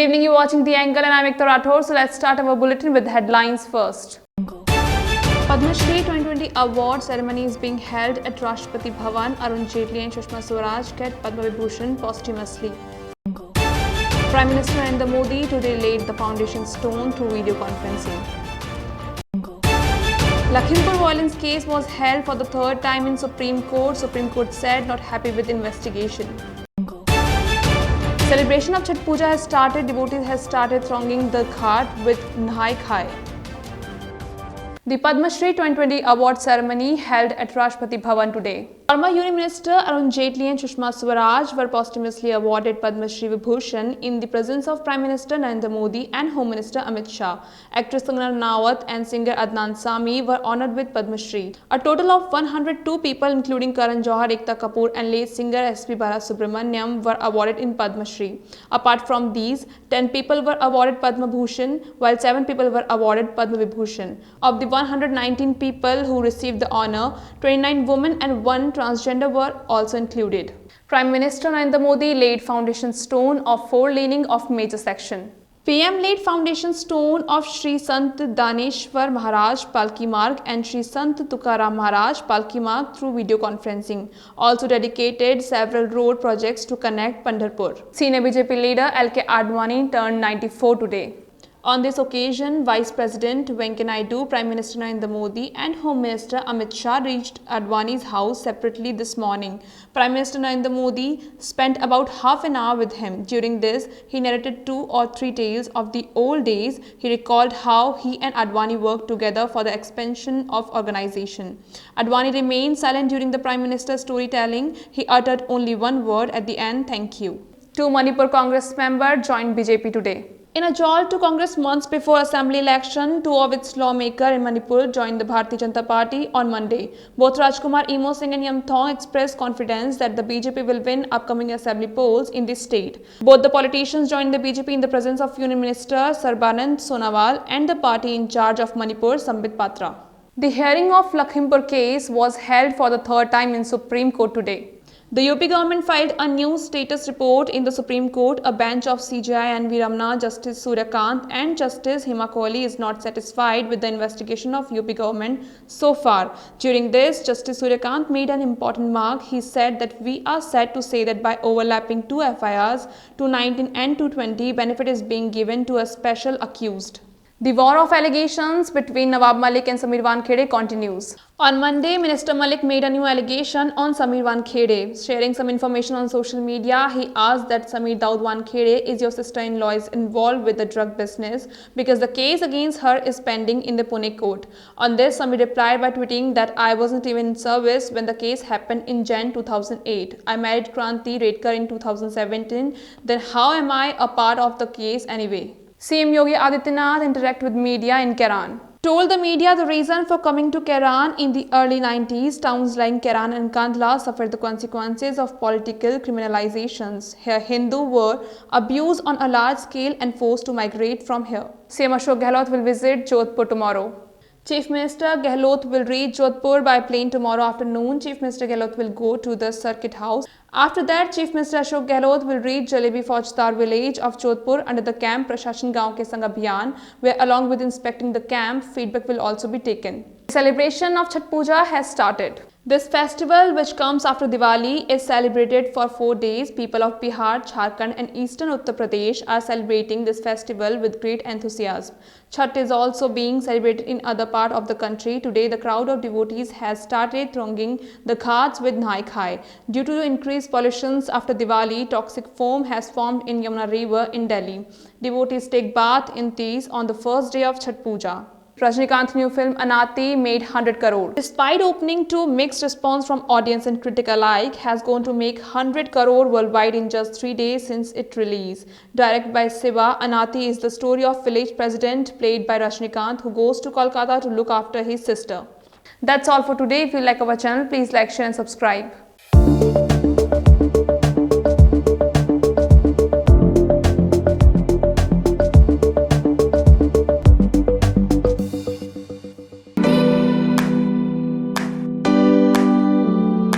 evening, you're watching The Angle and I'm Ekta Rathore. So let's start our bulletin with headlines first. Padma Shri 2020 award ceremony is being held at Rashtrapati Bhavan. Arun Jaitley and Sushma Swaraj get Padma Vibhushan posthumously. Prime Minister Narendra Modi today laid the foundation stone through video conferencing. Lakhimpur violence case was held for the third time in Supreme Court. Supreme Court said not happy with investigation. Celebration of Chhath Puja has started. Devotees have started thronging the ghat with Nahai Khai. The Padma Shri 2020 award ceremony held at Rashtrapati Bhavan today. Former Union Minister Arun Jaitley and Sushma Swaraj were posthumously awarded Padma Shri Vibhushan in the presence of Prime Minister Narendra Modi and Home Minister Amit Shah. Actress Kangana Ranaut and singer Adnan Sami were honoured with Padma Shri. A total of 102 people including Karan Johar, Ekta Kapoor and late singer S.P. Balasubramaniam were awarded in Padma Shri. Apart from these, 10 people were awarded Padma Bhushan while 7 people were awarded Padma Vibhushan. Of the 119 people who received the honour, 29 women and 1 transgender were also included. Prime Minister Narendra Modi laid foundation stone of 4-laning of major section. PM laid foundation stone of Shri Sant Daneshwar Maharaj Palki Marg and Shri Sant Tukaram Maharaj Palki Marg through video conferencing. Also dedicated several road projects to connect Pandharpur. Senior BJP leader L.K. Advani turned 94 today. On this occasion, Vice President Venkaiah Naidu, Prime Minister Narendra Modi and Home Minister Amit Shah reached Advani's house separately this morning. Prime Minister Narendra Modi spent about half an hour with him. During this, he narrated 2 or 3 tales of the old days. He recalled how he and Advani worked together for the expansion of organization. Advani remained silent during the Prime Minister's storytelling. He uttered only one word at the end, thank you. 2 Manipur Congress members joined BJP today. In a jaunt to Congress months before assembly election, 2 of its lawmakers in Manipur joined the Bharatiya Janata Party on Monday. Both Rajkumar Imo Singh and Yamthong expressed confidence that the BJP will win upcoming assembly polls in the state. Both the politicians joined the BJP in the presence of Union Minister Sarbanand Sonowal and the party in charge of Manipur, Sambit Patra. The hearing of Lakhimpur case was held for the third time in Supreme Court today. The UP government filed a new status report in the Supreme Court. A bench of CJI and Ramana, Justice Suryakant and Justice Hema Kohli is not satisfied with the investigation of UP government so far. During this, Justice Suryakant made an important mark. He said that we are sad to say that by overlapping 2 FIRs, 219 and 220, benefit is being given to a special accused. The war of allegations between Nawab Malik and Sameer Wankhede continues. On Monday, Minister Malik made a new allegation on Sameer Wankhede. Sharing some information on social media, he asked that Sameer Daud Wankhede is your sister-in-law is involved with the drug business because the case against her is pending in the Pune court. On this, Sameer replied by tweeting that I wasn't even in service when the case happened in Jan 2008. I married Kranti Redkar in 2017. Then how am I a part of the case anyway? CM Yogi Adityanath interacted with media in Kairan. Told the media the reason for coming to Kairan in the early 90s, towns like Kairan and Kandla suffered the consequences of political criminalizations. Here, Hindu were abused on a large scale and forced to migrate from here. CM Ashok Gehlot will visit Jodhpur tomorrow. Chief Minister Gehlot will reach Jodhpur by plane tomorrow afternoon. Chief Minister Gehlot will go to the Circuit House. After that, Chief Minister Ashok Gehlot will reach Jalebi Faujdar village of Jodhpur under the camp Prashashan Gaon Ke Sang Abhiyan, where along with inspecting the camp, feedback will also be taken. The celebration of Chhath Puja has started. This festival, which comes after Diwali, is celebrated for 4 days. People of Bihar, Jharkhand and eastern Uttar Pradesh are celebrating this festival with great enthusiasm. Chhath is also being celebrated in other parts of the country. Today, the crowd of devotees has started thronging the ghats with Nahai Khai. Due to the increased pollution after Diwali, toxic foam has formed in Yamuna River in Delhi. Devotees take bath in these on the first day of Chhath Puja. Rajinikanth's new film Anati made 100 crore. Despite opening to mixed response from audience and critic alike, has gone to make 100 crore worldwide in just 3 days since its release. Directed by Siva, Anati is the story of village president played by Rajinikanth who goes to Kolkata to look after his sister. That's all for today. If you like our channel, please like, share and subscribe.